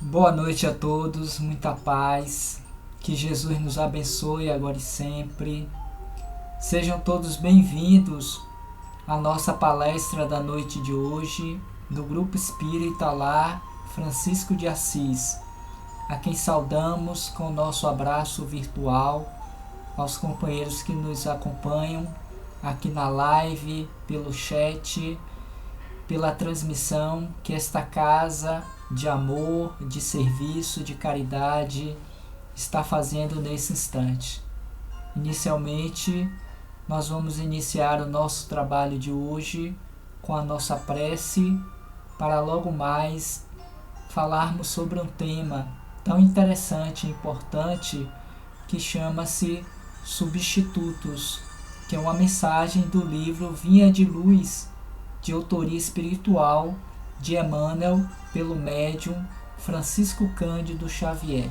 Boa noite a todos, muita paz, que Jesus nos abençoe agora e sempre. Sejam todos bem-vindos à nossa palestra da noite de hoje, do Grupo Espírita Lar Francisco de Assis, a quem saudamos com o nosso abraço virtual, aos companheiros que nos acompanham aqui na live, pelo chat, pela transmissão que esta casa de amor, de serviço, de caridade está fazendo nesse instante. Inicialmente, nós vamos iniciar o nosso trabalho de hoje com a nossa prece para logo mais falarmos sobre um tema tão interessante e importante que chama-se Substitutos, que é uma mensagem do livro Vinha de Luz, de autoria espiritual de Emmanuel, pelo médium Francisco Cândido Xavier.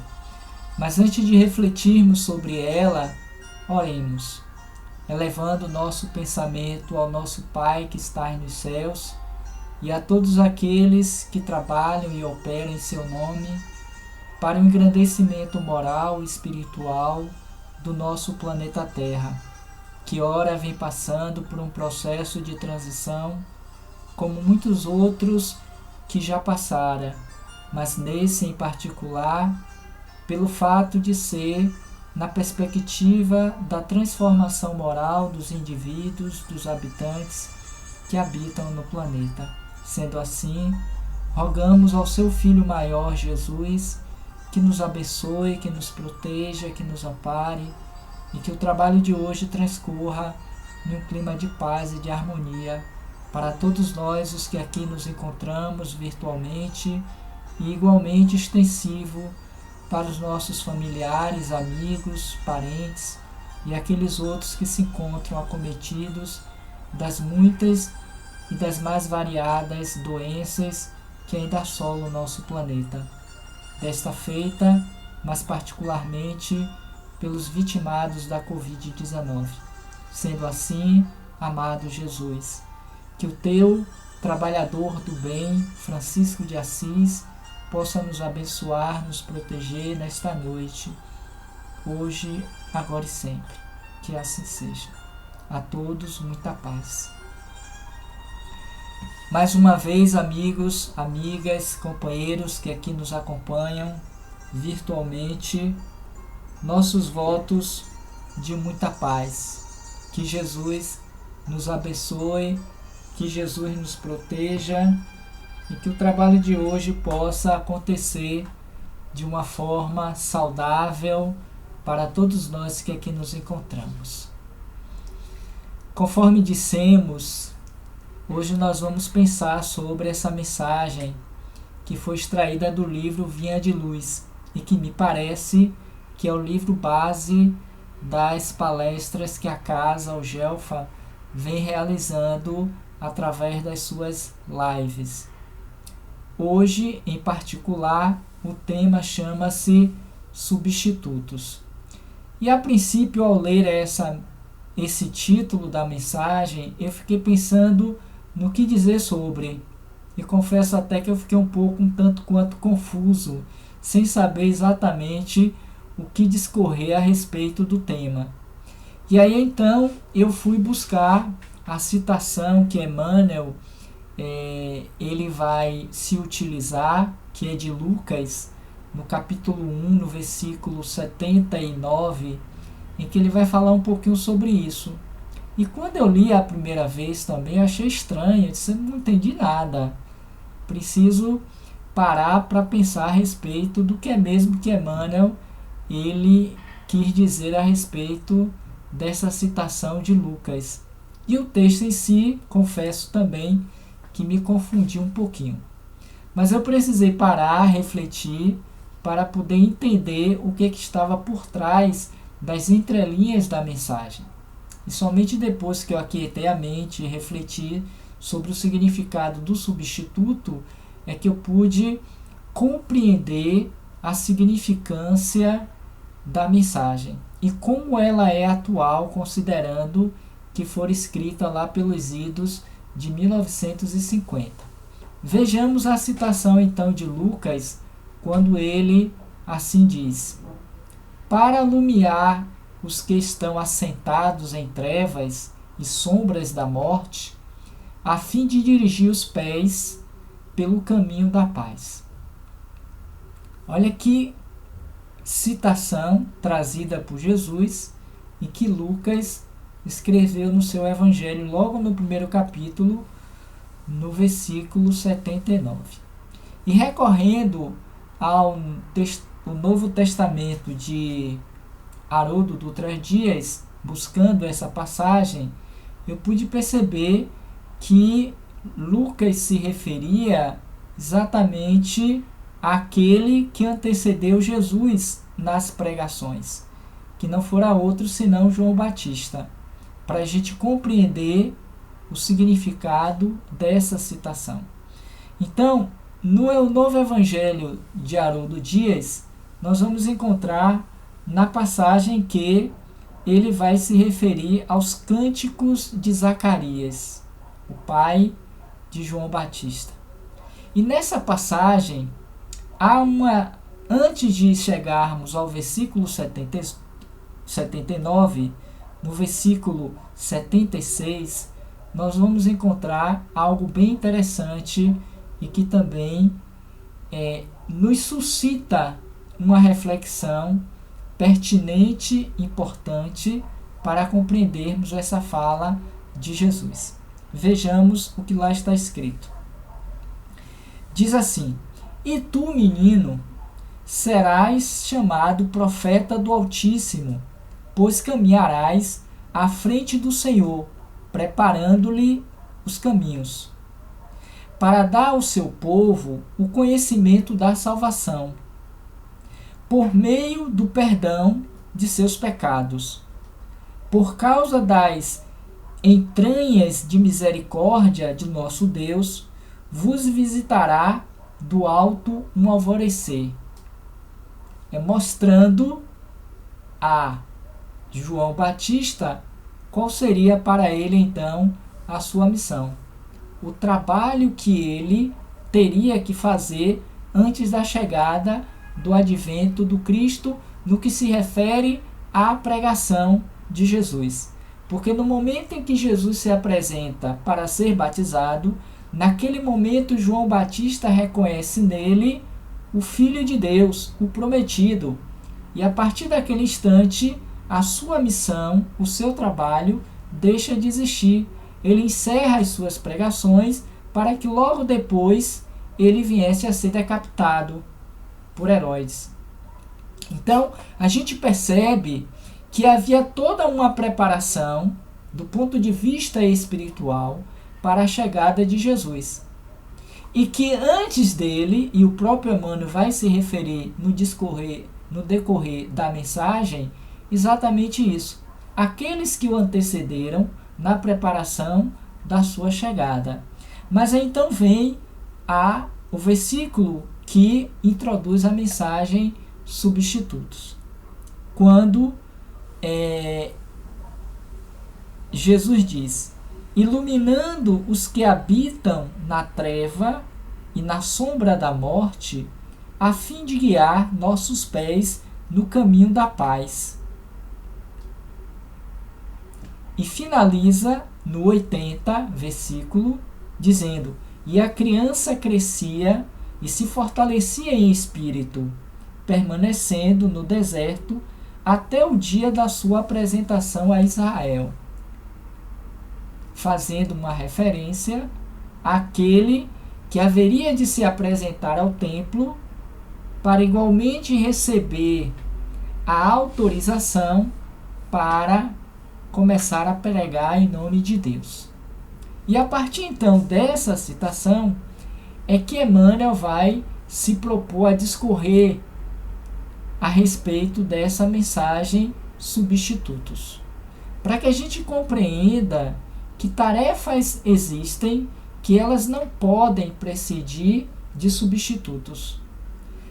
Mas antes de refletirmos sobre ela, oremos, elevando nosso pensamento ao nosso Pai que está nos céus e a todos aqueles que trabalham e operam em seu nome para o engrandecimento moral e espiritual do nosso planeta Terra, que ora vem passando por um processo de transição como muitos outros que já passaram, mas nesse em particular, pelo fato de ser na perspectiva da transformação moral dos indivíduos, dos habitantes que habitam no planeta. Sendo assim, rogamos ao seu Filho maior, Jesus, que nos abençoe, que nos proteja, que nos ampare e que o trabalho de hoje transcorra num clima de paz e de harmonia para todos nós os que aqui nos encontramos virtualmente e igualmente extensivo para os nossos familiares, amigos, parentes e aqueles outros que se encontram acometidos das muitas e das mais variadas doenças que ainda assolam o nosso planeta. Desta feita, mas particularmente pelos vitimados da Covid-19. Sendo assim, amado Jesus, que o teu trabalhador do bem, Francisco de Assis, possa nos abençoar, nos proteger nesta noite, hoje, agora e sempre. Que assim seja. A todos, muita paz. Mais uma vez, amigos, amigas, companheiros que aqui nos acompanham virtualmente, nossos votos de muita paz. Que Jesus nos abençoe, que Jesus nos proteja e que o trabalho de hoje possa acontecer de uma forma saudável para todos nós que aqui nos encontramos. Conforme dissemos, hoje nós vamos pensar sobre essa mensagem que foi extraída do livro Vinha de Luz e que me parece que é o livro base das palestras que a Casa Gelfa vem realizando através das suas lives. Hoje, em particular, o tema chama-se Substitutos. E a princípio, ao ler esse título da mensagem, eu fiquei pensando no que dizer sobre. E confesso até que eu fiquei um tanto quanto confuso, sem saber exatamente o que discorrer a respeito do tema. E aí então eu fui buscar a citação que Emmanuel ele vai se utilizar, que é de Lucas, no capítulo 1, no versículo 79, em que ele vai falar um pouquinho sobre isso. E quando eu li a primeira vez também, eu achei estranho, eu disse, não entendi nada. Preciso parar para pensar a respeito do que é mesmo que Emmanuel ele quis dizer a respeito dessa citação de Lucas. E o texto em si, confesso também, que me confundiu um pouquinho. Mas eu precisei parar, refletir, para poder entender o que estava por trás das entrelinhas da mensagem. E somente depois que eu aquietei a mente e refleti sobre o significado do substituto, é que eu pude compreender a significância da mensagem e como ela é atual, considerando que for escrita lá pelos idos de 1950. Vejamos a citação então de Lucas quando ele assim diz: para alumiar os que estão assentados em trevas e sombras da morte, a fim de dirigir os pés pelo caminho da paz. Olha que citação trazida por Jesus e que Lucas escreveu no seu evangelho logo no primeiro capítulo, no versículo 79. E recorrendo ao Novo Testamento de Haroldo Dutra Dias, buscando essa passagem, eu pude perceber que Lucas se referia exatamente àquele que antecedeu Jesus nas pregações, que não fora outro senão João Batista, para a gente compreender o significado dessa citação. Então, no novo Evangelho de Haroldo Dias, nós vamos encontrar na passagem que ele vai se referir aos cânticos de Zacarias, o pai de João Batista. E nessa passagem, antes de chegarmos ao versículo 79, no versículo 76, nós vamos encontrar algo bem interessante e que também nos suscita uma reflexão pertinente, importante, para compreendermos essa fala de Jesus. Vejamos o que lá está escrito. Diz assim: e tu, menino, serás chamado profeta do Altíssimo, pois caminharás à frente do Senhor, preparando-lhe os caminhos, para dar ao seu povo o conhecimento da salvação, por meio do perdão de seus pecados, por causa das entranhas de misericórdia de nosso Deus, vos visitará do alto um alvorecer, mostrando a João Batista qual seria para ele então a sua missão, o trabalho que ele teria que fazer antes da chegada do advento do Cristo, no que se refere à pregação de Jesus. Porque no momento em que Jesus se apresenta para ser batizado, naquele momento João Batista reconhece nele o Filho de Deus, o prometido. E a partir daquele instante, a sua missão, o seu trabalho, deixa de existir. Ele encerra as suas pregações para que logo depois ele viesse a ser decapitado por Herodes. Então, a gente percebe que havia toda uma preparação do ponto de vista espiritual para a chegada de Jesus. E que antes dele, e o próprio Emmanuel vai se referir no decorrer da mensagem, exatamente isso. Aqueles que o antecederam na preparação da sua chegada. Mas então vem o versículo que introduz a mensagem substitutos. Quando Jesus diz: iluminando os que habitam na treva e na sombra da morte, a fim de guiar nossos pés no caminho da paz. E finaliza no 80, versículo, dizendo: e a criança crescia e se fortalecia em espírito, permanecendo no deserto até o dia da sua apresentação a Israel, fazendo uma referência àquele que haveria de se apresentar ao templo para igualmente receber a autorização para começar a pregar em nome de Deus. E a partir então dessa citação é que Emmanuel vai se propor a discorrer a respeito dessa mensagem substitutos, para que a gente compreenda que tarefas existem que elas não podem prescindir de substitutos,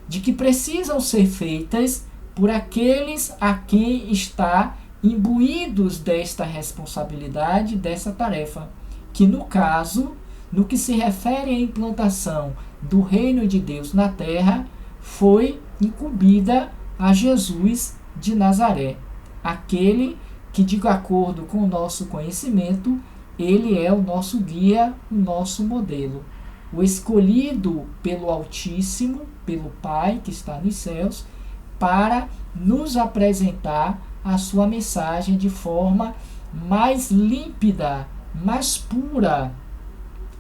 de que precisam ser feitas por aqueles a quem está imbuídos desta responsabilidade, dessa tarefa, que no caso, no que se refere à implantação do reino de Deus na terra, foi incumbida a Jesus de Nazaré, aquele que, de acordo com o nosso conhecimento, ele é o nosso guia, o nosso modelo, o escolhido pelo Altíssimo, pelo Pai que está nos céus, para nos apresentar a sua mensagem de forma mais límpida, mais pura,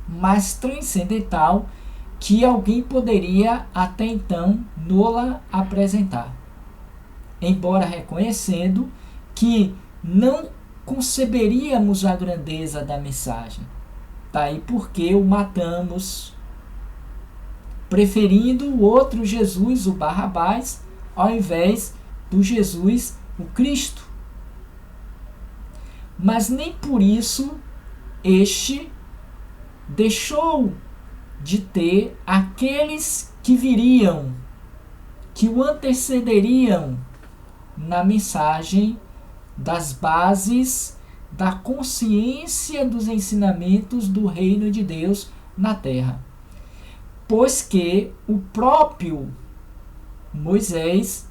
mais transcendental que alguém poderia até então nola apresentar. Embora reconhecendo que não conceberíamos a grandeza da mensagem. Daí porque o matamos, preferindo o outro Jesus, o Barrabás, ao invés do Jesus, o Cristo. Mas nem por isso este deixou de ter aqueles que viriam, que o antecederiam na mensagem das bases da consciência dos ensinamentos do reino de Deus na terra. Pois que o próprio Moisés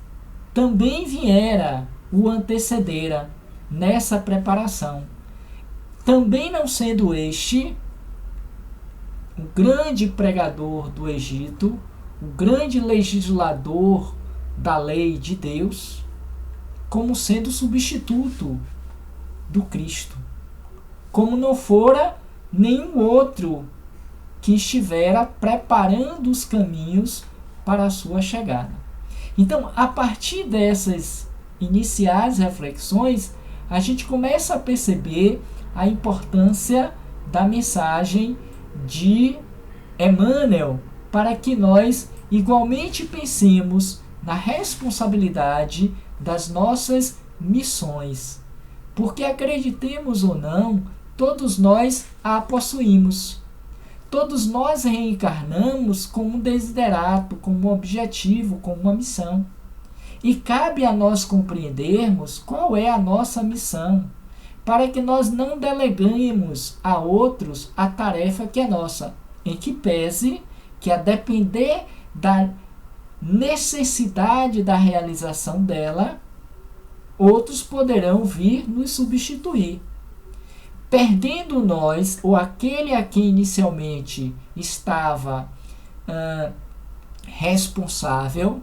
também viera, o antecedera nessa preparação. Também não sendo este o grande pregador do Egito, o grande legislador da lei de Deus, como sendo substituto do Cristo, como não fora nenhum outro que estivera preparando os caminhos para a sua chegada. Então, a partir dessas iniciais reflexões, a gente começa a perceber a importância da mensagem de Emmanuel para que nós igualmente pensemos na responsabilidade das nossas missões. Porque acreditemos ou não, todos nós a possuímos. Todos nós reencarnamos com um desiderato, com um objetivo, com uma missão. E cabe a nós compreendermos qual é a nossa missão, para que nós não deleguemos a outros a tarefa que é nossa, em que pese que, a depender da necessidade da realização dela, outros poderão vir nos substituir. Perdendo nós, ou aquele a quem inicialmente estava responsável,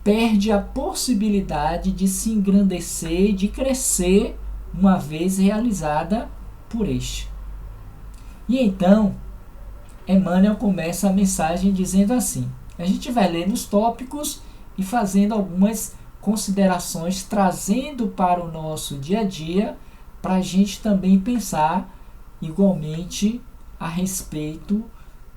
perde a possibilidade de se engrandecer e de crescer uma vez realizada por este. E então, Emmanuel começa a mensagem dizendo assim, a gente vai lendo os tópicos e fazendo algumas considerações, trazendo para o nosso dia a dia, para a gente também pensar igualmente a respeito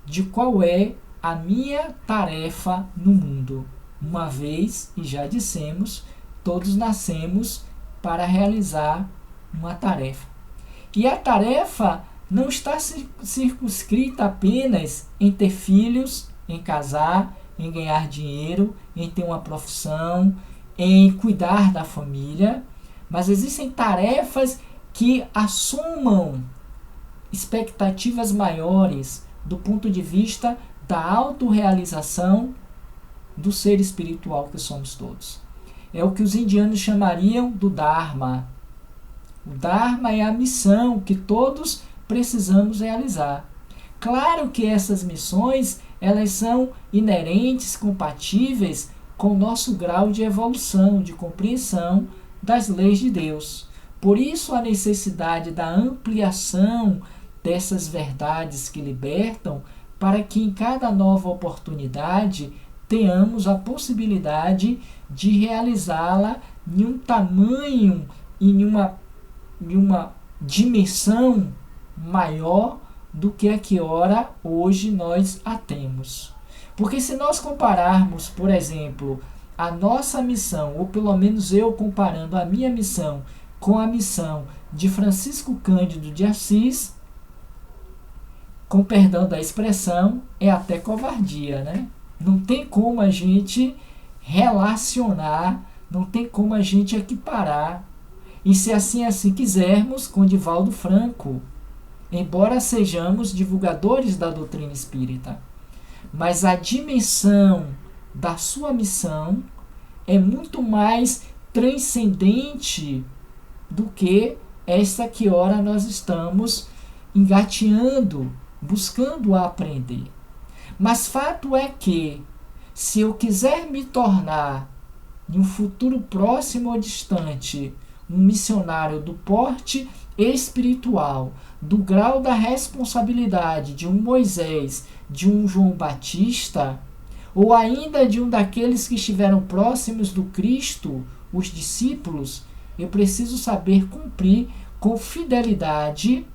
de qual é a minha tarefa no mundo. Uma vez, e já dissemos, todos nascemos para realizar uma tarefa. E a tarefa não está circunscrita apenas em ter filhos, em casar, em ganhar dinheiro, em ter uma profissão, em cuidar da família, mas existem tarefas que assumam expectativas maiores do ponto de vista da autorrealização do ser espiritual que somos todos. É o que os indianos chamariam do Dharma. O Dharma é a missão que todos precisamos realizar. Claro que essas missões, elas são inerentes, compatíveis com o nosso grau de evolução, de compreensão das leis de Deus. Por isso a necessidade da ampliação dessas verdades que libertam, para que em cada nova oportunidade tenhamos a possibilidade de realizá-la em um tamanho, em uma dimensão maior do que a que ora hoje nós a temos. Porque se nós compararmos, por exemplo, a nossa missão, ou pelo menos eu comparando a minha missão com a missão de Francisco Cândido de Assis, com perdão da expressão, é até covardia, né? Não tem como a gente relacionar, não tem como a gente equiparar. E se assim quisermos, com Divaldo Franco, embora sejamos divulgadores da doutrina espírita. mas a dimensão da sua missão é muito mais transcendente do que esta que ora nós estamos engateando, buscando aprender. Mas fato é que, se eu quiser me tornar, em um futuro próximo ou distante, um missionário do porte espiritual, do grau da responsabilidade de um Moisés, de um João Batista, ou ainda de um daqueles que estiveram próximos do Cristo, os discípulos, eu preciso saber cumprir com fidelidade,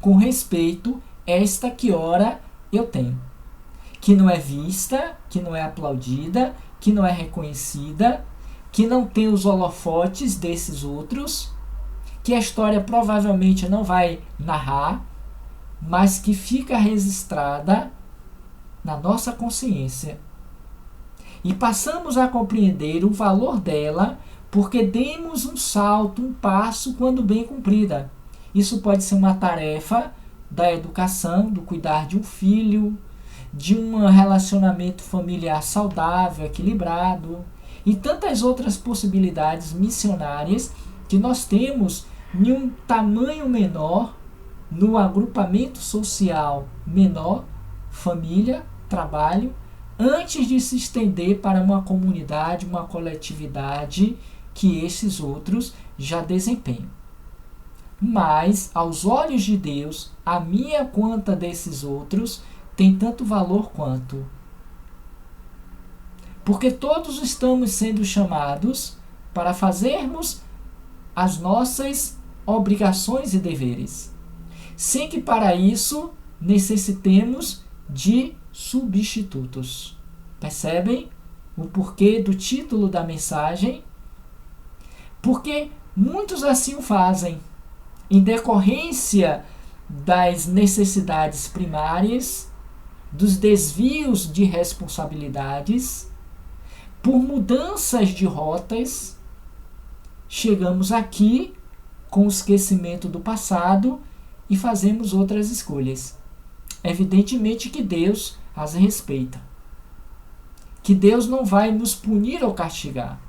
com respeito, esta que ora eu tenho. Que não é vista, que não é aplaudida, que não é reconhecida, que não tem os holofotes desses outros, que a história provavelmente não vai narrar, mas que fica registrada na nossa consciência. E passamos a compreender o valor dela porque demos um salto, um passo quando bem cumprida. Isso pode ser uma tarefa da educação, do cuidar de um filho, de um relacionamento familiar saudável, equilibrado, e tantas outras possibilidades missionárias que nós temos em um tamanho menor, no agrupamento social menor, família, trabalho, antes de se estender para uma comunidade, uma coletividade que esses outros já desempenham. Mas, aos olhos de Deus, a minha quanto desses outros tem tanto valor quanto. Porque todos estamos sendo chamados para fazermos as nossas obrigações e deveres, sem que para isso necessitemos de substitutos. Percebem o porquê do título da mensagem? Porque muitos assim o fazem, em decorrência das necessidades primárias, dos desvios de responsabilidades, por mudanças de rotas, chegamos aqui com o esquecimento do passado e fazemos outras escolhas. Evidentemente que Deus as respeita, que Deus não vai nos punir ou castigar.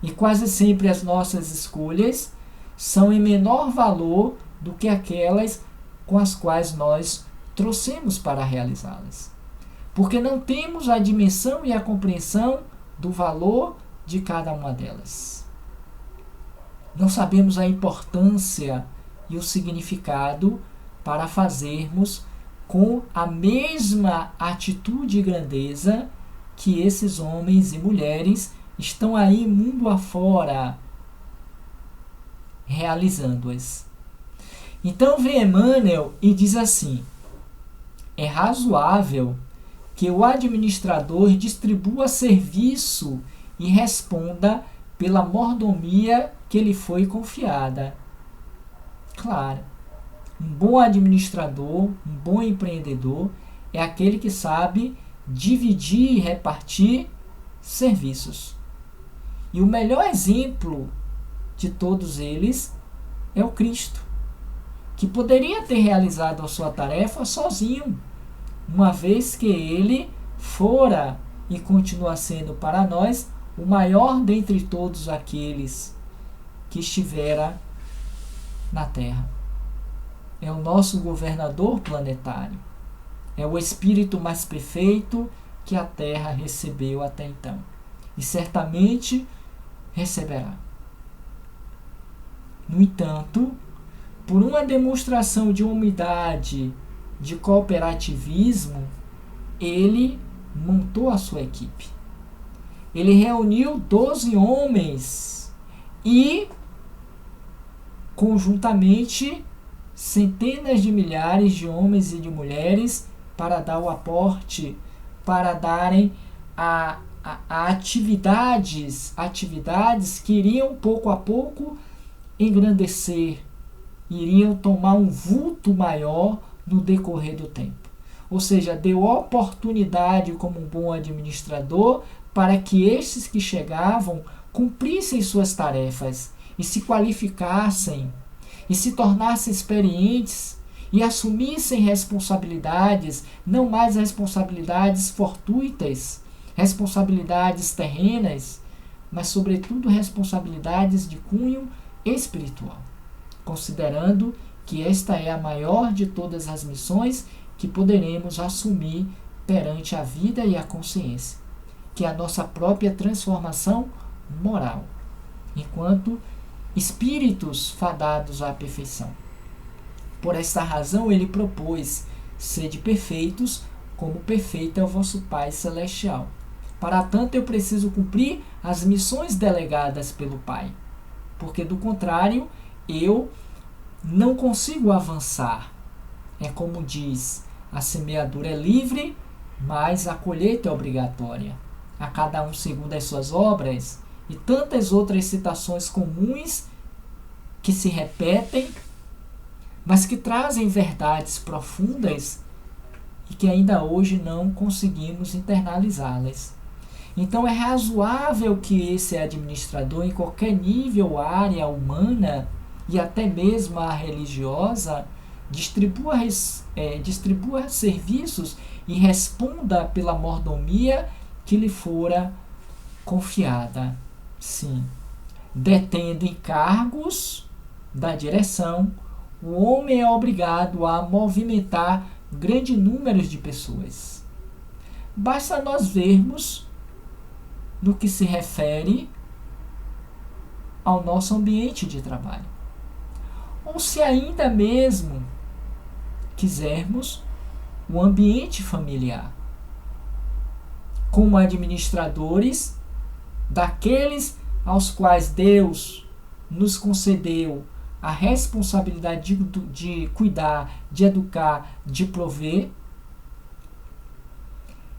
E quase sempre as nossas escolhas são em menor valor do que aquelas com as quais nós trouxemos para realizá-las. Porque não temos a dimensão e a compreensão do valor de cada uma delas. Não sabemos a importância e o significado para fazermos com a mesma atitude e grandeza que esses homens e mulheres estão aí mundo afora realizando-as. Então vem Emmanuel e diz assim: é razoável que o administrador distribua serviço e responda pela mordomia que lhe foi confiada. Claro, um bom administrador, um bom empreendedor é aquele que sabe dividir e repartir serviços. E o melhor exemplo de todos eles é o Cristo, que poderia ter realizado a sua tarefa sozinho, uma vez que ele fora e continua sendo para nós o maior dentre todos aqueles que estivera na Terra. É o nosso governador planetário. É o espírito mais perfeito que a Terra recebeu até então. E certamente receberá. No entanto, por uma demonstração de humildade, de cooperativismo, ele montou a sua equipe. Ele reuniu 12 homens e, conjuntamente, centenas de milhares de homens e de mulheres para dar o aporte, para darem a atividades que iriam pouco a pouco engrandecer, iriam tomar um vulto maior no decorrer do tempo. Ou seja, deu oportunidade como um bom administrador para que estes que chegavam cumprissem suas tarefas e se qualificassem e se tornassem experientes e assumissem responsabilidades, não mais responsabilidades fortuitas, responsabilidades terrenas, mas sobretudo responsabilidades de cunho espiritual, considerando que esta é a maior de todas as missões que poderemos assumir perante a vida e a consciência, que é a nossa própria transformação moral, enquanto espíritos fadados à perfeição. Por esta razão ele propôs: sede perfeitos, como perfeito é o vosso Pai Celestial. Para tanto eu preciso cumprir as missões delegadas pelo Pai, porque do contrário eu não consigo avançar. É como diz, a semeadura é livre, mas a colheita é obrigatória. A cada um segundo as suas obras, e tantas outras citações comuns que se repetem, mas que trazem verdades profundas e que ainda hoje não conseguimos internalizá-las. Então é razoável que esse administrador, em qualquer nível ou área humana, e até mesmo a religiosa, distribua serviços e responda pela mordomia que lhe fora confiada. Sim, detendo encargos da direção, o homem é obrigado a movimentar grande número de pessoas. Basta nós vermos no que se refere ao nosso ambiente de trabalho. Ou se ainda mesmo quisermos, o ambiente familiar. Como administradores daqueles aos quais Deus nos concedeu a responsabilidade de cuidar, de educar, de prover,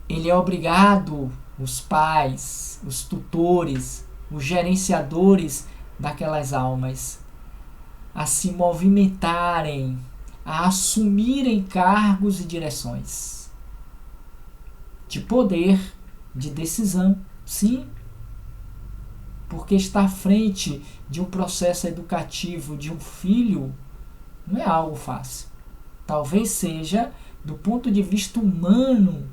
ele é obrigado, os pais, os tutores, os gerenciadores daquelas almas, a se movimentarem, a assumirem cargos e direções de poder, de decisão, sim, porque estar à frente de um processo educativo de um filho não é algo fácil. Talvez seja, do ponto de vista humano,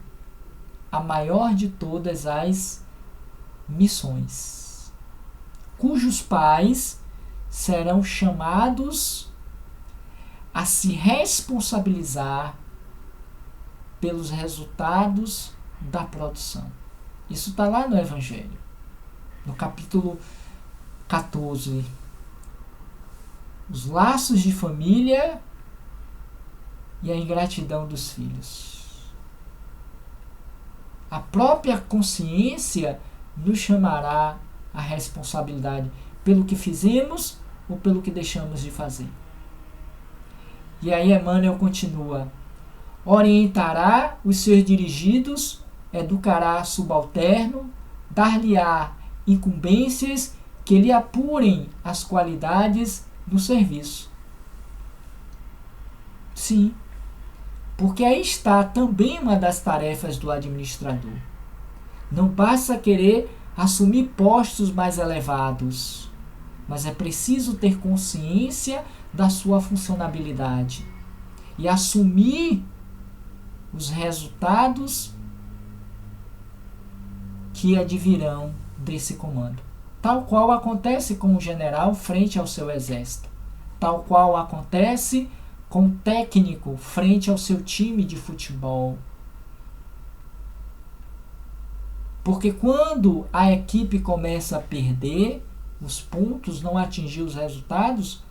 a maior de todas as missões, cujos pais serão chamados a se responsabilizar pelos resultados da produção. Isso está lá no Evangelho, no capítulo 14. Os laços de família e a ingratidão dos filhos. A própria consciência nos chamará à responsabilidade pelo que fizemos ou pelo que deixamos de fazer. E aí Emmanuel continua: orientará os seus dirigidos, educará subalterno, dar-lhe-á incumbências que lhe apurem as qualidades do serviço. Sim, porque aí está também uma das tarefas do administrador. Não basta querer assumir postos mais elevados, mas é preciso ter consciência da sua funcionabilidade e assumir os resultados que advirão desse comando. Tal qual acontece com o general frente ao seu exército. Tal qual acontece com o técnico frente ao seu time de futebol. Porque quando a equipe começa a perder os pontos, não atingir os resultados,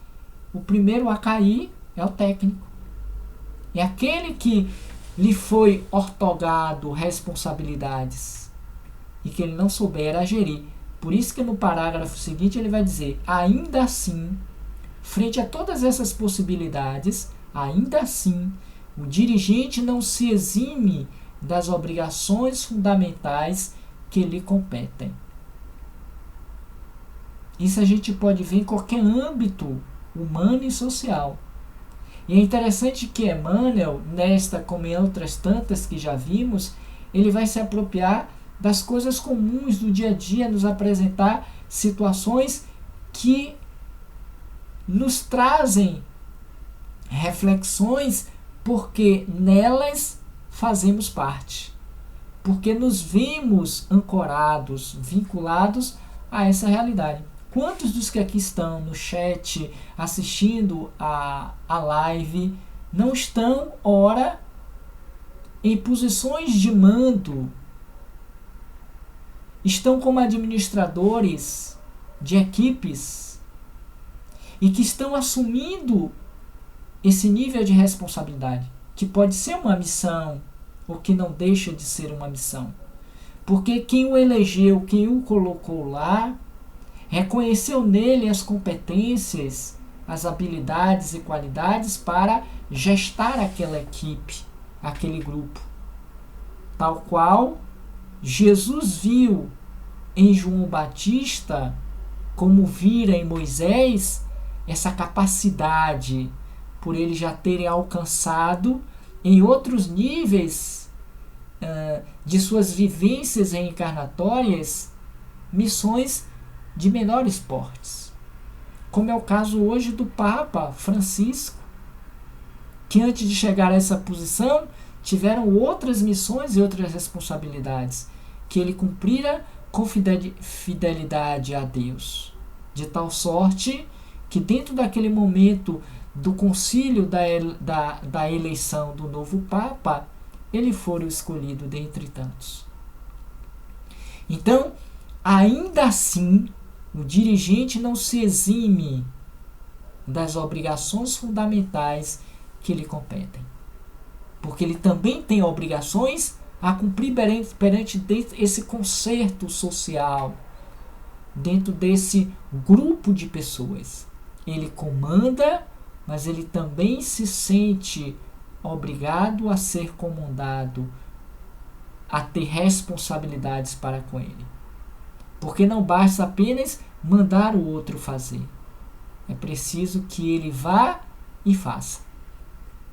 o primeiro a cair é o técnico. É aquele que lhe foi ortogado responsabilidades e que ele não souber gerir. Por isso que no parágrafo seguinte ele vai dizer: ainda assim, frente a todas essas possibilidades, ainda assim, o dirigente não se exime das obrigações fundamentais que lhe competem. Isso a gente pode ver em qualquer âmbito humano e social. E é interessante que Emmanuel, nesta como em outras tantas que já vimos, ele vai se apropriar das coisas comuns do dia a dia, nos apresentar situações que nos trazem reflexões, porque nelas fazemos parte, porque nos vemos ancorados, vinculados a essa realidade. Quantos dos que aqui estão no chat assistindo a live não estão, ora, em posições de mando, estão como administradores de equipes e que estão assumindo esse nível de responsabilidade, que pode ser uma missão ou que não deixa de ser uma missão? Porque quem o elegeu, quem o colocou lá, reconheceu nele as competências, as habilidades e qualidades para gestar aquela equipe, aquele grupo. Tal qual Jesus viu em João Batista, como vira em Moisés, essa capacidade, por eles já terem alcançado em outros níveis de suas vivências reencarnatórias, missões de menores portes. Como é o caso hoje do Papa Francisco, que antes de chegar a essa posição, tiveram outras missões e outras responsabilidades, que ele cumprira com fidelidade a Deus. De tal sorte que dentro daquele momento do concílio da eleição do novo Papa, ele foi o escolhido dentre tantos. Então, ainda assim, o dirigente não se exime das obrigações fundamentais que lhe competem, porque ele também tem obrigações a cumprir perante esse concerto social, dentro desse grupo de pessoas. Ele comanda, mas ele também se sente obrigado a ser comandado, a ter responsabilidades para com ele. Porque não basta apenas mandar o outro fazer. É preciso que ele vá e faça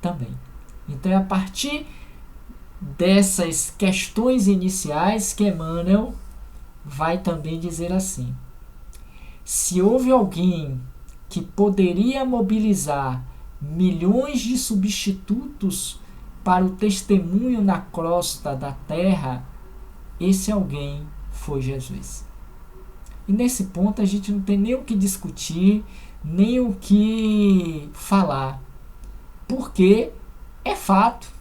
também. Então é a partir dessas questões iniciais que Emmanuel vai também dizer assim: se houve alguém que poderia mobilizar milhões de substitutos para o testemunho na crosta da terra, esse alguém foi Jesus. E nesse ponto a gente não tem nem o que discutir, nem o que falar, porque é fato.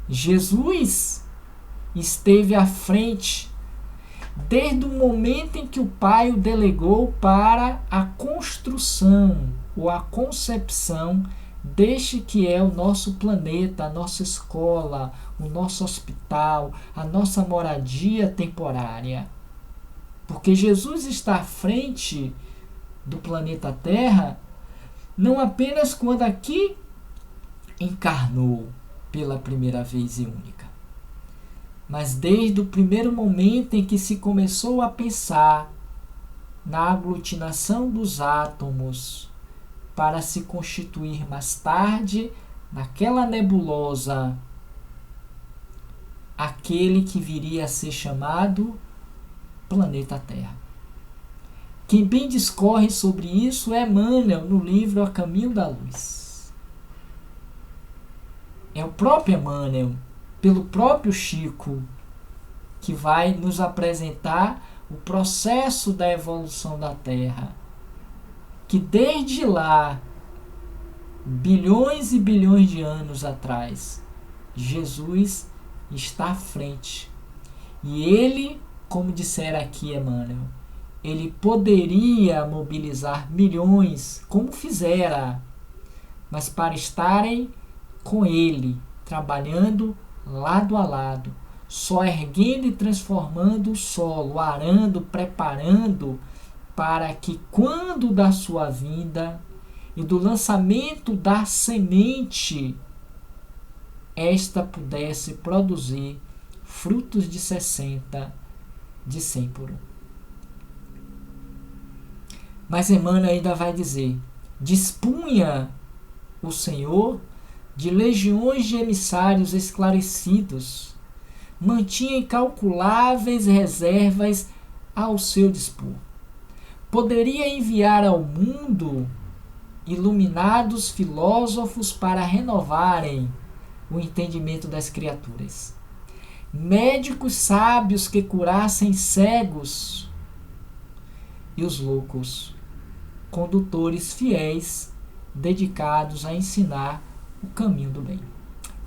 Jesus esteve à frente desde o momento em que o Pai o delegou para a construção ou a concepção deste que é o nosso planeta, a nossa escola, o nosso hospital, a nossa moradia temporária. Porque Jesus está à frente do planeta Terra não apenas quando aqui encarnou pela primeira vez e única, mas desde o primeiro momento em que se começou a pensar na aglutinação dos átomos para se constituir mais tarde, naquela nebulosa, aquele que viria a ser chamado planeta Terra. Quem bem discorre sobre isso é Emmanuel no livro A Caminho da Luz. É o próprio Emmanuel, pelo próprio Chico, que vai nos apresentar o processo da evolução da Terra, que desde lá, bilhões e bilhões de anos atrás, Jesus está à frente. E ele, como dissera aqui Emmanuel, ele poderia mobilizar milhões, como fizera, mas para estarem com ele, trabalhando lado a lado, só erguendo e transformando o solo, arando, preparando, para que quando da sua vinda e do lançamento da semente, esta pudesse produzir frutos de 60, de 100 por 1. Mas Emmanuel ainda vai dizer: dispunha o Senhor de legiões de emissários esclarecidos, mantinha incalculáveis reservas ao seu dispor. Poderia enviar ao mundo iluminados filósofos para renovarem o entendimento das criaturas, médicos sábios que curassem cegos e os loucos, condutores fiéis dedicados a ensinar o caminho do bem.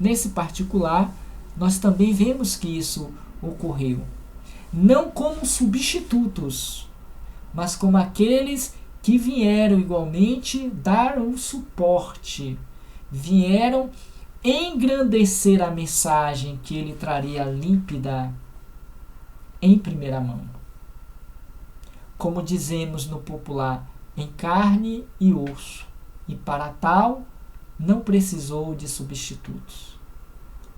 Nesse particular, nós também vemos que isso ocorreu, não como substitutos, mas como aqueles que vieram igualmente dar o suporte, vieram engrandecer a mensagem que ele traria límpida em primeira mão. Como dizemos no popular, em carne e osso, e para tal não precisou de substitutos.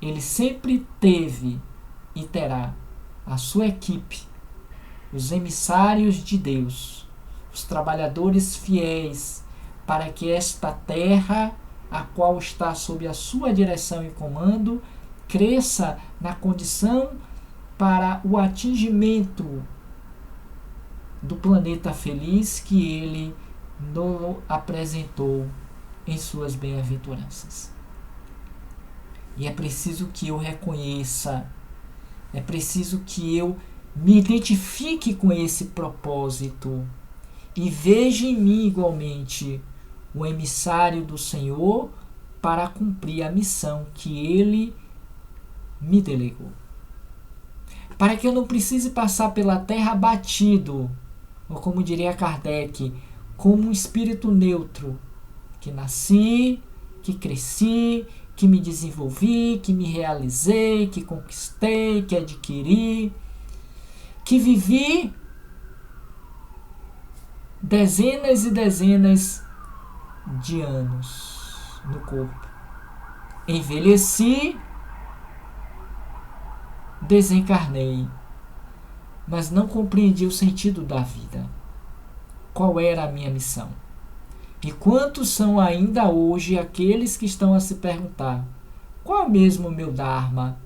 Ele sempre teve e terá a sua equipe, os emissários de Deus, os trabalhadores fiéis, para que esta terra, a qual está sob a sua direção e comando, cresça na condição para o atingimento do planeta feliz que ele nos apresentou em suas bem-aventuranças. E é preciso que eu reconheça, é preciso que eu me identifique com esse propósito e veja em mim igualmente o emissário do Senhor para cumprir a missão que ele me delegou. Para que eu não precise passar pela terra abatido, ou como diria Kardec, como um espírito neutro, que nasci, que cresci, que me desenvolvi, que me realizei, que conquistei, que adquiri, que vivi dezenas e dezenas de anos no corpo. Envelheci, desencarnei, mas não compreendi o sentido da vida. Qual era a minha missão? E quantos são ainda hoje aqueles que estão a se perguntar: qual mesmo o meu Dharma?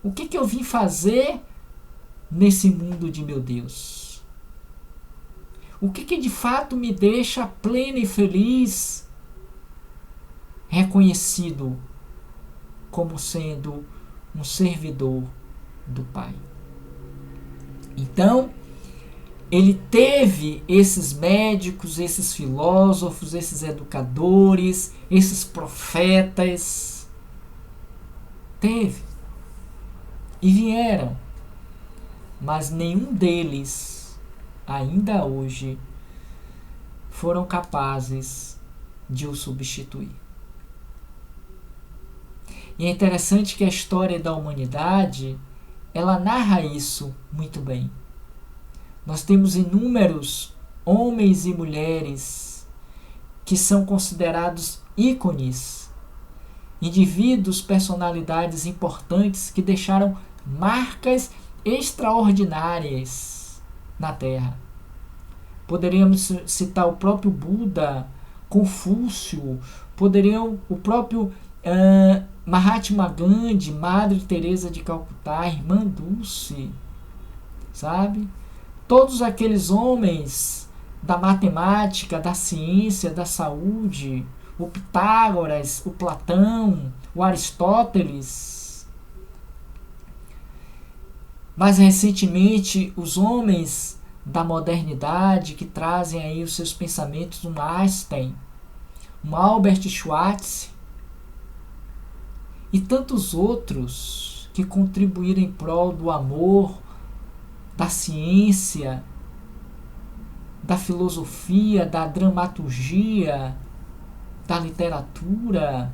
O que eu vim fazer nesse mundo de meu Deus? O que de fato me deixa pleno e feliz, reconhecido como sendo um servidor do Pai? Então, ele teve esses médicos, esses filósofos, esses educadores, esses profetas. Teve. E vieram. Mas nenhum deles, ainda hoje, foram capazes de o substituir. E é interessante que a história da humanidade, ela narra isso muito bem. Nós temos inúmeros homens e mulheres que são considerados ícones, indivíduos, personalidades importantes que deixaram marcas extraordinárias na Terra. Poderíamos citar o próprio Buda, Confúcio, o próprio Mahatma Gandhi, Madre Teresa de Calcutá, Irmã Dulce, sabe? Todos aqueles homens da matemática, da ciência, da saúde, o Pitágoras, o Platão, o Aristóteles. Mais recentemente, os homens da modernidade que trazem aí os seus pensamentos, um Einstein, um Albert Schweitzer e tantos outros que contribuíram em prol do amor, da ciência, da filosofia, da dramaturgia, da literatura.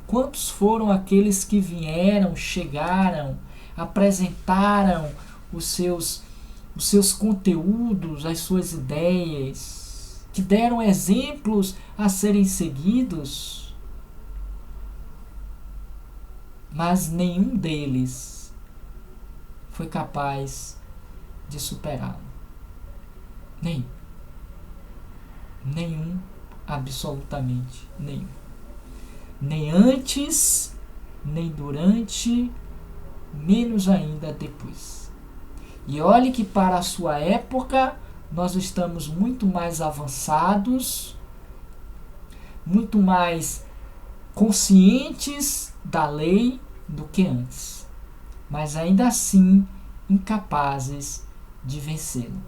Quantos foram aqueles que vieram, chegaram, apresentaram os seus conteúdos, as suas ideias, que deram exemplos a serem seguidos, mas nenhum deles foi capaz de superá-lo. Nenhum, absolutamente nenhum. Nem antes, nem durante, menos ainda depois. E olhe que para a sua época, nós estamos muito mais avançados, muito mais conscientes da lei do que antes, mas ainda assim incapazes de vencê-lo.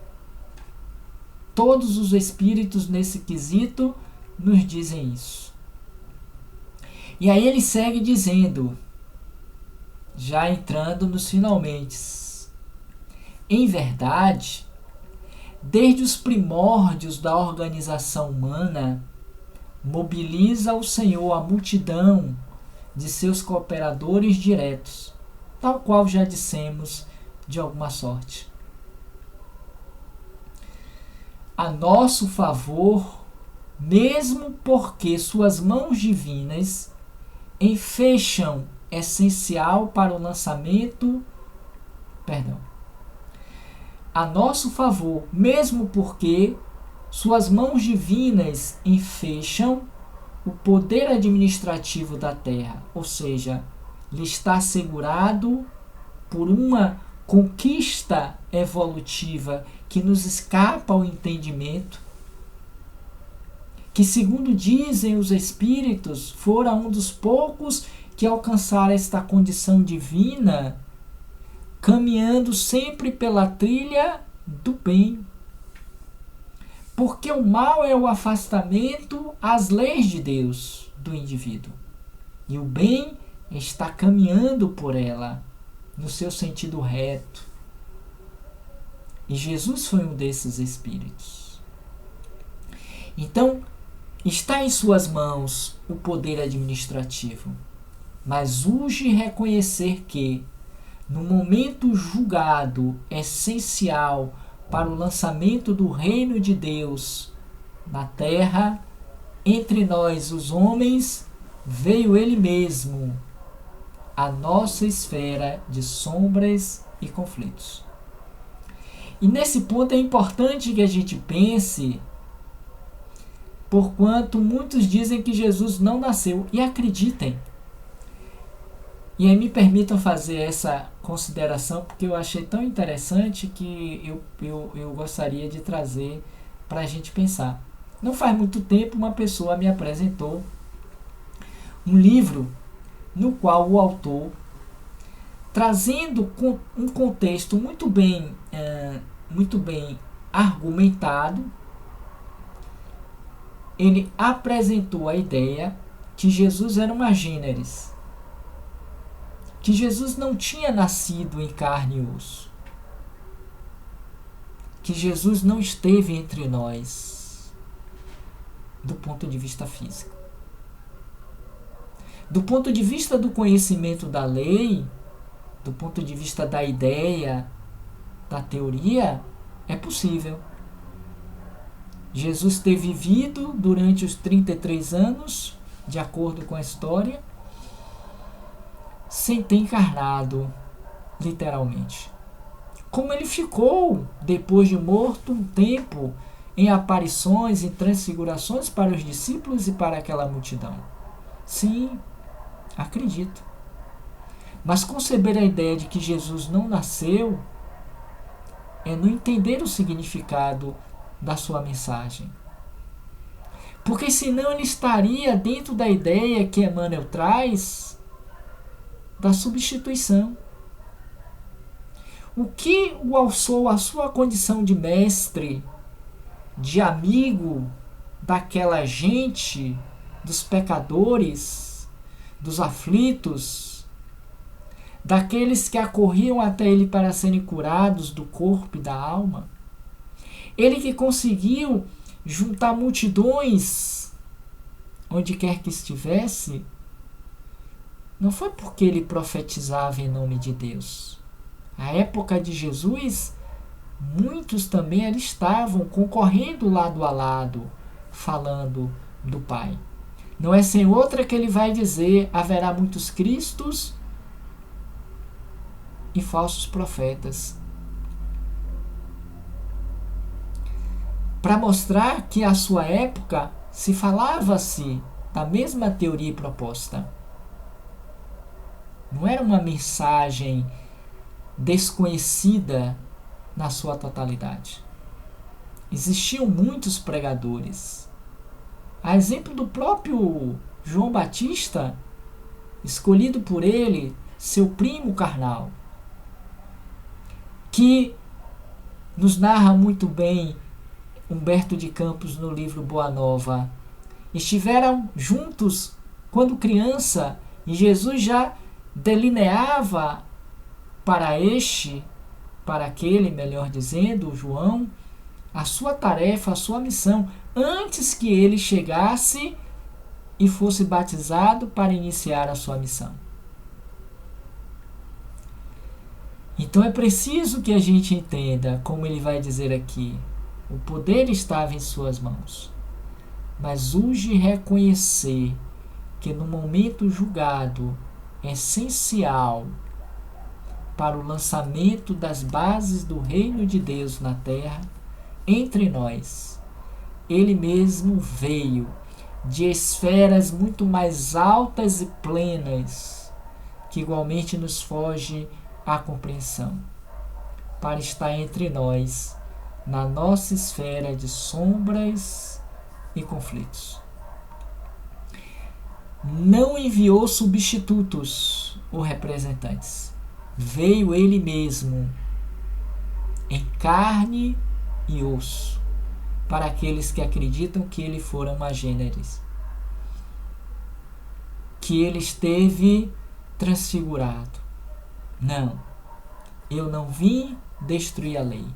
Todos os espíritos nesse quesito nos dizem isso. E aí ele segue dizendo, já entrando nos finalmente: em verdade, desde os primórdios da organização humana, mobiliza o Senhor a multidão de seus cooperadores diretos, tal qual já dissemos de alguma sorte, a nosso favor, mesmo porque suas mãos divinas enfecham essencial para o lançamento, a nosso favor, mesmo porque suas mãos divinas enfecham o poder administrativo da terra, ou seja, lhe está assegurado por uma conquista evolutiva que nos escapa ao entendimento, que, segundo dizem os espíritos, fora um dos poucos que alcançaram esta condição divina, caminhando sempre pela trilha do bem. Porque o mal é o afastamento às leis de Deus do indivíduo, e o bem está caminhando por ela, no seu sentido reto. E Jesus foi um desses espíritos. Então, está em suas mãos o poder administrativo, mas urge reconhecer que, no momento julgado essencial para o lançamento do reino de Deus na terra, entre nós os homens, veio Ele mesmo, a nossa esfera de sombras e conflitos. E nesse ponto é importante que a gente pense, porquanto muitos dizem que Jesus não nasceu, e acreditem. E aí me permitam fazer essa consideração, porque eu achei tão interessante que eu gostaria de trazer para a gente pensar. Não faz muito tempo uma pessoa me apresentou um livro no qual o autor, trazendo um contexto muito bem argumentado, ele apresentou a ideia que Jesus era uma generis, que Jesus não tinha nascido em carne e osso, que Jesus não esteve entre nós do ponto de vista físico. Do ponto de vista do conhecimento da lei, do ponto de vista da ideia, da teoria, é possível. Jesus ter vivido durante os 33 anos, de acordo com a história, sem ter encarnado, literalmente. Como ele ficou, depois de morto, um tempo em aparições, em transfigurações para os discípulos e para aquela multidão. Sim, acredito. Mas conceber a ideia de que Jesus não nasceu é não entender o significado da sua mensagem. Porque senão ele estaria dentro da ideia que Emmanuel traz da substituição. O que o alçou à sua condição de mestre, de amigo daquela gente, dos pecadores, dos aflitos, daqueles que acorriam até ele para serem curados do corpo e da alma? Ele que conseguiu juntar multidões onde quer que estivesse, não foi porque ele profetizava em nome de Deus. À época de Jesus, muitos também ali estavam concorrendo lado a lado, falando do Pai. Não é sem outra que ele vai dizer: haverá muitos cristos e falsos profetas. Para mostrar que à sua época se falava-se da mesma teoria e proposta. Não era uma mensagem desconhecida na sua totalidade. existiam muitos pregadores. A exemplo do próprio João Batista, escolhido por ele, seu primo carnal, que nos narra muito bem Humberto de Campos no livro Boa Nova. Estiveram juntos quando criança e Jesus já delineava para aquele, melhor dizendo, João, a sua tarefa, a sua missão, antes que ele chegasse e fosse batizado para iniciar a sua missão. Então é preciso que a gente entenda, como ele vai dizer aqui, o poder estava em suas mãos, mas urge reconhecer que no momento julgado essencial para o lançamento das bases do reino de Deus na terra, entre nós, ele mesmo veio de esferas muito mais altas e plenas, que igualmente nos foge à compreensão, para estar entre nós, na nossa esfera de sombras e conflitos. Não enviou substitutos ou representantes. Veio ele mesmo, em carne e osso, para aqueles que acreditam que ele fora uma generis, que ele esteve transfigurado. Não, eu não vim destruir a lei.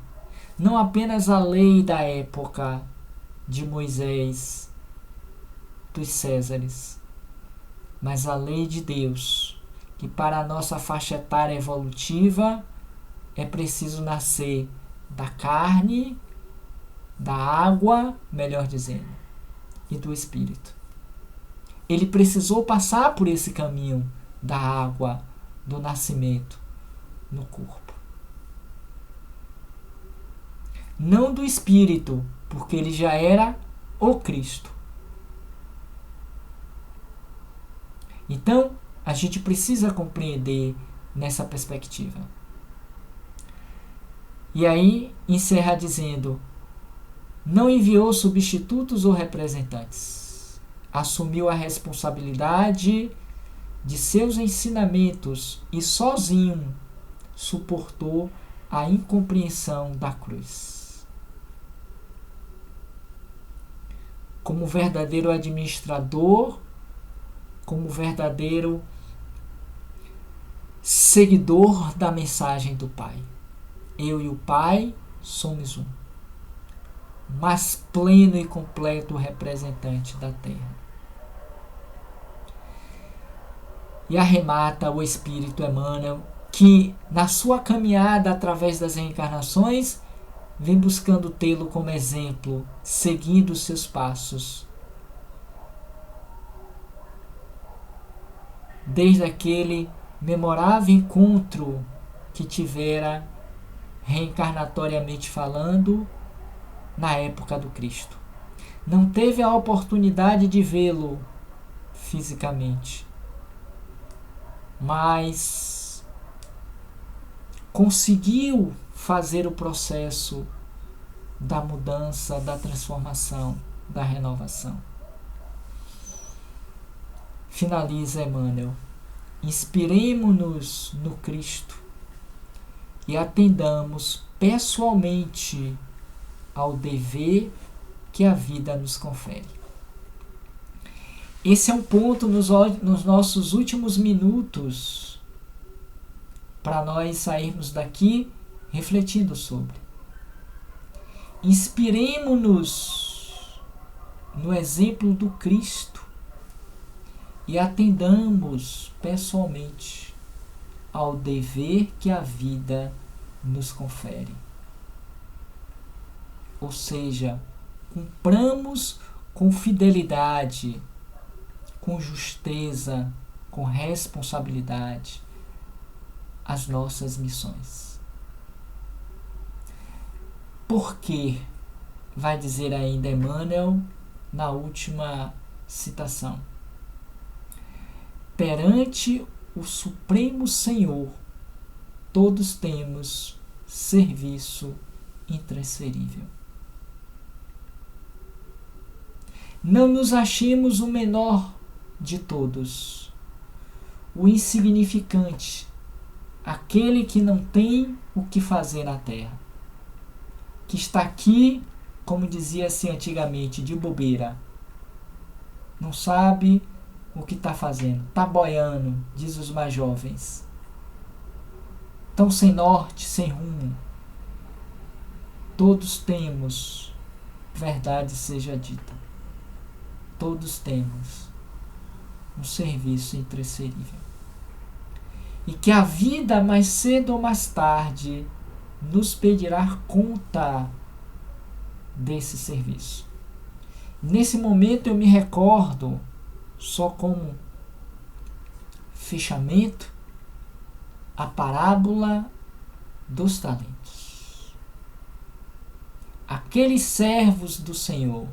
Não apenas a lei da época de Moisés, dos Césares, mas a lei de Deus, que para a nossa faixa etária evolutiva é preciso nascer da carne, da água, melhor dizendo, e do Espírito. Ele precisou passar por esse caminho da água, do nascimento no corpo. Não do Espírito, porque ele já era o Cristo. Então, a gente precisa compreender nessa perspectiva. E aí, encerra dizendo: não enviou substitutos ou representantes. Assumiu a responsabilidade de seus ensinamentos e sozinho suportou a incompreensão da cruz. Como verdadeiro administrador, como verdadeiro seguidor da mensagem do Pai. Eu e o Pai somos um, mas pleno e completo representante da Terra. E arremata o Espírito Emmanuel, que na sua caminhada através das reencarnações, vem buscando tê-lo como exemplo, seguindo os seus passos. Desde aquele memorável encontro que tivera, reencarnatoriamente falando, na época do Cristo. Não teve a oportunidade de vê-lo fisicamente, mas conseguiu fazer o processo da mudança, da transformação, da renovação. Finaliza Emmanuel: inspiremo-nos no Cristo e atendamos pessoalmente ao dever que a vida nos confere. Esse é um ponto nos nossos últimos minutos para nós sairmos daqui refletindo sobre. Inspiremo-nos no exemplo do Cristo e atendamos pessoalmente ao dever que a vida nos confere. Ou seja, cumpramos com fidelidade, com justeza, com responsabilidade as nossas missões. Porque, vai dizer ainda Emmanuel na última citação, perante o Supremo Senhor, todos temos serviço intransferível. Não nos achemos o menor de todos, o insignificante, aquele que não tem o que fazer na terra, que está aqui, como dizia-se antigamente, de bobeira, não sabe o que está fazendo, está boiando, diz os mais jovens, tão sem norte, sem rumo. Todos temos, verdade seja dita, todos temos um serviço intransferível. E que a vida, mais cedo ou mais tarde, nos pedirá conta desse serviço. Nesse momento eu me recordo, só como fechamento, a parábola dos talentos. Aqueles servos do Senhor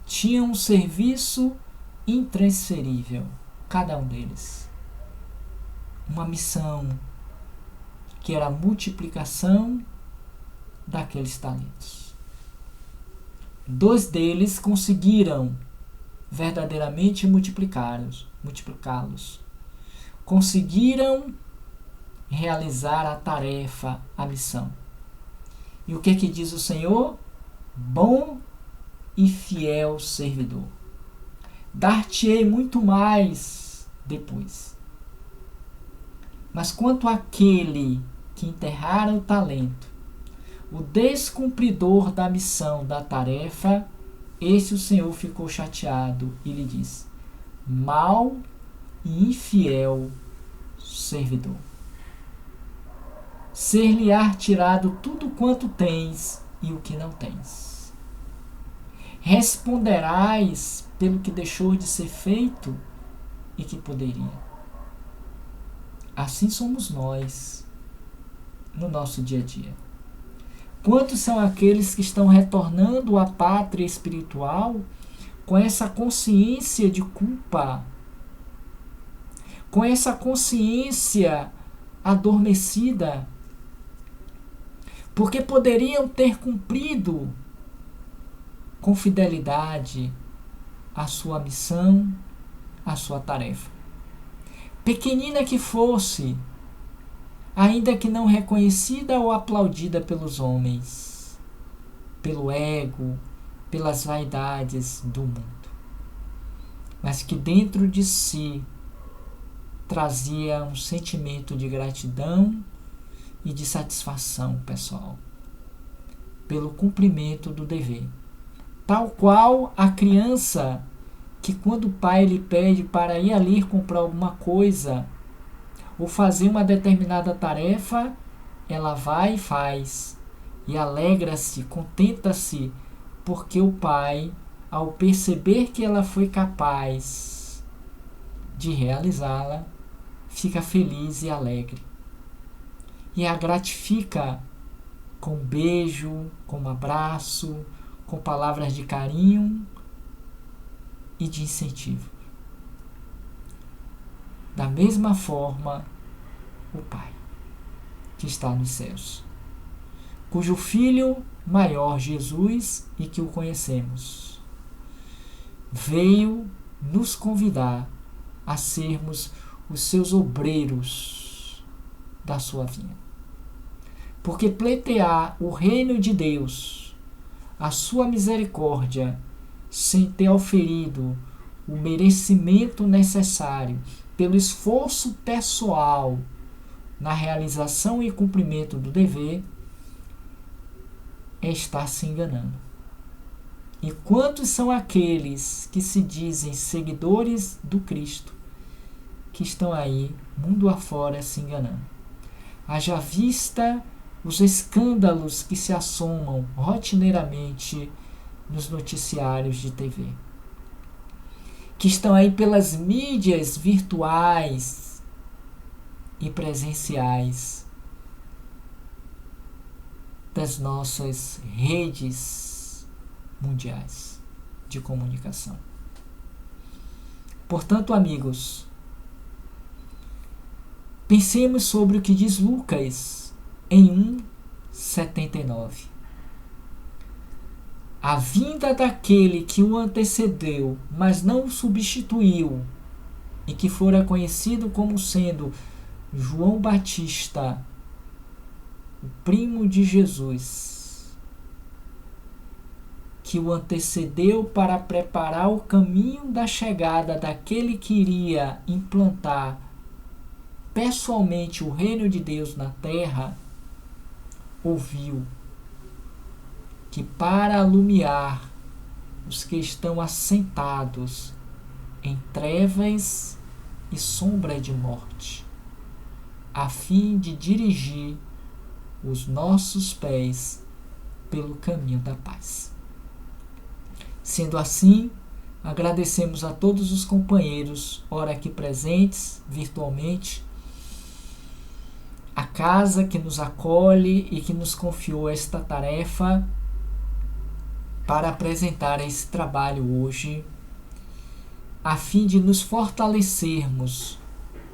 tinham um serviço intransferível, cada um deles. Uma missão que era a multiplicação daqueles talentos. 2 deles conseguiram verdadeiramente multiplicá-los. Conseguiram realizar a tarefa, a missão. E o que diz o Senhor? Bom e fiel servidor. Dar-te-ei muito mais depois. Mas quanto àquele que enterrara o talento, o descumpridor da missão, da tarefa, esse o Senhor ficou chateado e lhe disse: mau e infiel servidor. Ser-lhe-á tirado tudo quanto tens e o que não tens. Responderás pelo que deixou de ser feito e que poderia. Assim somos nós no nosso dia a dia. Quantos são aqueles que estão retornando à pátria espiritual com essa consciência de culpa, com essa consciência adormecida, porque poderiam ter cumprido com fidelidade a sua missão, a sua tarefa. Pequenina que fosse, ainda que não reconhecida ou aplaudida pelos homens, pelo ego, pelas vaidades do mundo, mas que dentro de si trazia um sentimento de gratidão e de satisfação pessoal, pelo cumprimento do dever. Tal qual a criança que, quando o pai lhe pede para ir ali comprar alguma coisa ou fazer uma determinada tarefa, ela vai e faz, e alegra-se, contenta-se, porque o pai, ao perceber que ela foi capaz de realizá-la, fica feliz e alegre. E a gratifica com um beijo, com um abraço, com palavras de carinho e de incentivo. Da mesma forma, o Pai, que está nos céus, cujo Filho maior, Jesus, e que o conhecemos, veio nos convidar a sermos os seus obreiros da sua vinha. Porque pleitear o reino de Deus, a sua misericórdia, sem ter oferido o merecimento necessário pelo esforço pessoal na realização e cumprimento do dever, é estar se enganando. E quantos são aqueles que se dizem seguidores do Cristo, que estão aí, mundo afora, se enganando? Haja vista os escândalos que se assomam rotineiramente nos noticiários de TV, que estão aí pelas mídias virtuais e presenciais das nossas redes mundiais de comunicação. Portanto, amigos, pensemos sobre o que diz Lucas em 1:79. A vinda daquele que o antecedeu, mas não o substituiu, e que fora conhecido como sendo João Batista, o primo de Jesus, que o antecedeu para preparar o caminho da chegada daquele que iria implantar pessoalmente o reino de Deus na terra, ouviu que para alumiar os que estão assentados em trevas e sombra de morte, a fim de dirigir os nossos pés pelo caminho da paz. Sendo assim, agradecemos a todos os companheiros, ora aqui presentes, virtualmente, a casa que nos acolhe e que nos confiou esta tarefa para apresentar esse trabalho hoje, a fim de nos fortalecermos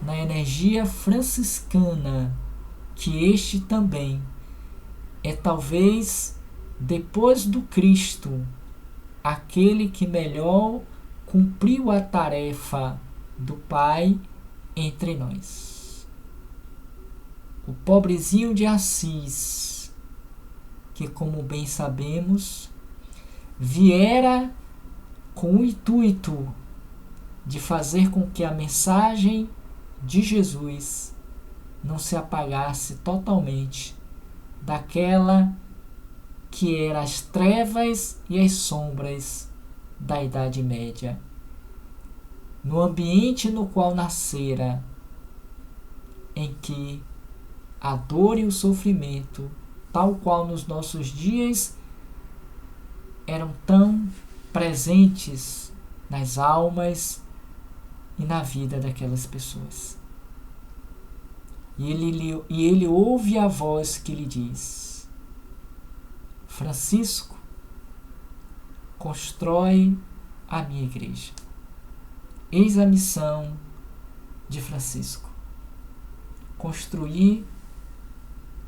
na energia franciscana, que este também é talvez, depois do Cristo, aquele que melhor cumpriu a tarefa do Pai entre nós. O pobrezinho de Assis, que, como bem sabemos, viera com o intuito de fazer com que a mensagem de Jesus não se apagasse totalmente daquela que eram as trevas e as sombras da Idade Média. No ambiente no qual nascera, em que a dor e o sofrimento, tal qual nos nossos dias, eram tão presentes nas almas e na vida daquelas pessoas. E ele ouve a voz que lhe diz: Francisco, constrói a minha igreja. Eis a missão de Francisco: construir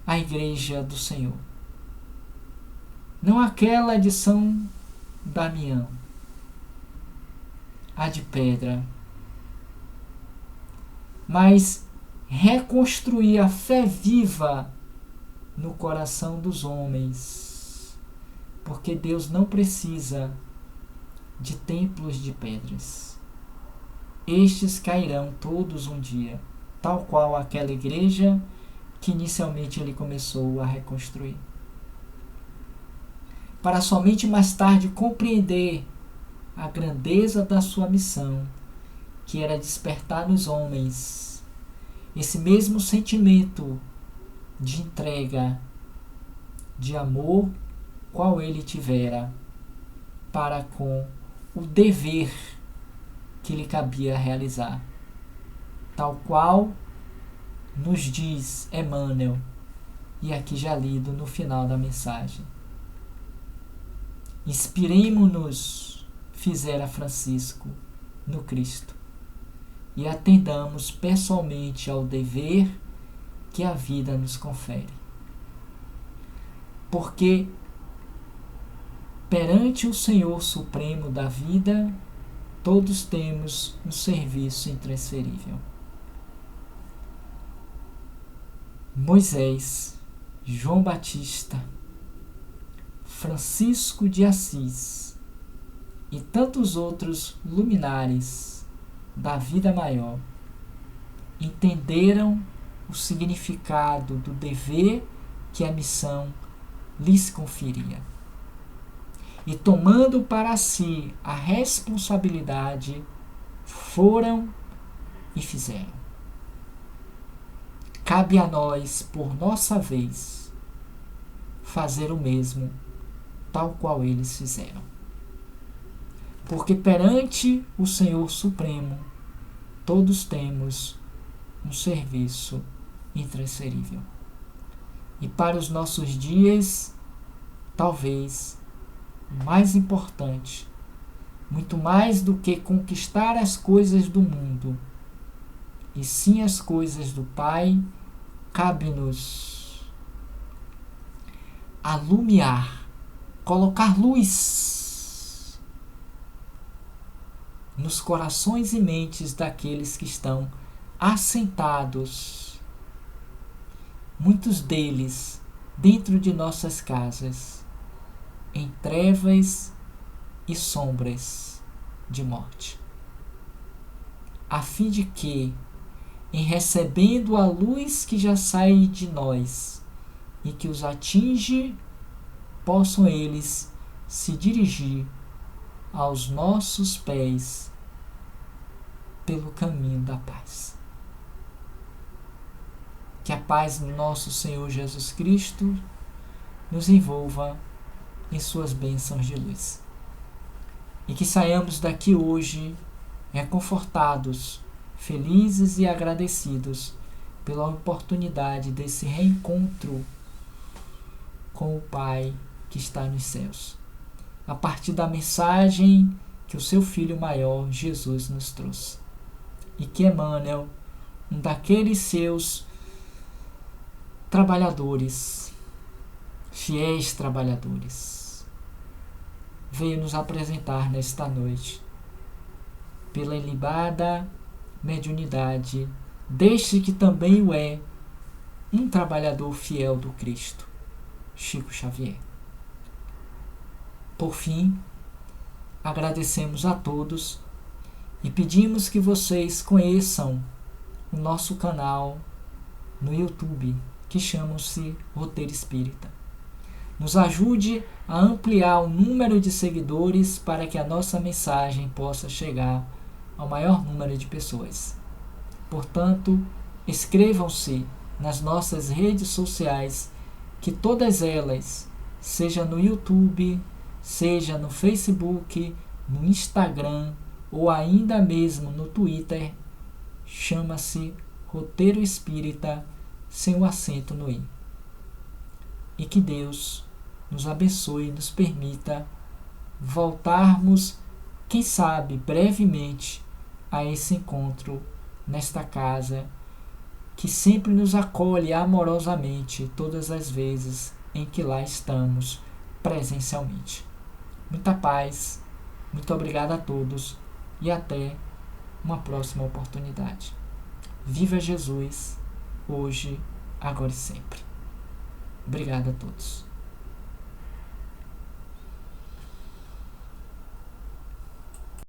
a igreja do Senhor. Não aquela de São Damião, a de pedra, mas reconstruir a fé viva no coração dos homens, porque Deus não precisa de templos de pedras. Estes cairão todos um dia, tal qual aquela igreja que inicialmente ele começou a reconstruir, para somente mais tarde compreender a grandeza da sua missão, que era despertar nos homens esse mesmo sentimento de entrega, de amor, qual ele tivera para com o dever que lhe cabia realizar, tal qual nos diz Emmanuel, e aqui já lido no final da mensagem. Inspiremo-nos, fizera Francisco, no Cristo, e atendamos pessoalmente ao dever que a vida nos confere. Porque perante o Senhor Supremo da vida, todos temos um serviço intransferível. Moisés, João Batista, Francisco de Assis e tantos outros luminares da vida maior entenderam o significado do dever que a missão lhes conferia. E tomando para si a responsabilidade, foram e fizeram. Cabe a nós, por nossa vez, fazer o mesmo, tal qual eles fizeram. Porque perante o Senhor Supremo, todos temos um serviço intransferível. E para os nossos dias, talvez o mais importante, muito mais do que conquistar as coisas do mundo, e sim as coisas do Pai, cabe-nos alumiar colocar luz nos corações e mentes daqueles que estão assentados, muitos deles dentro de nossas casas, em trevas e sombras de morte, a fim de que, em recebendo a luz que já sai de nós e que os atinge, possam eles se dirigir aos nossos pés pelo caminho da paz. Que a paz do nosso Senhor Jesus Cristo nos envolva em suas bênçãos de luz. E que saiamos daqui hoje reconfortados, felizes e agradecidos pela oportunidade desse reencontro com o Pai que está nos céus, a partir da mensagem que o seu Filho maior, Jesus, nos trouxe. E que Emmanuel, um daqueles seus trabalhadores, fiéis trabalhadores, veio nos apresentar nesta noite, pela ilibada mediunidade deste que também o é, um trabalhador fiel do Cristo, Chico Xavier. Por fim, agradecemos a todos e pedimos que vocês conheçam o nosso canal no YouTube, que chama-se Roteiro Espírita. Nos ajude a ampliar o número de seguidores para que a nossa mensagem possa chegar ao maior número de pessoas. Portanto, inscrevam-se nas nossas redes sociais, que todas elas, seja no YouTube, seja no Facebook, no Instagram ou ainda mesmo no Twitter, chama-se Roteiro Espírita, sem o acento no i. E que Deus nos abençoe e nos permita voltarmos, quem sabe, brevemente a esse encontro nesta casa que sempre nos acolhe amorosamente todas as vezes em que lá estamos presencialmente. Muita paz, muito obrigado a todos e até uma próxima oportunidade. Viva Jesus, hoje, agora e sempre. Obrigado a todos.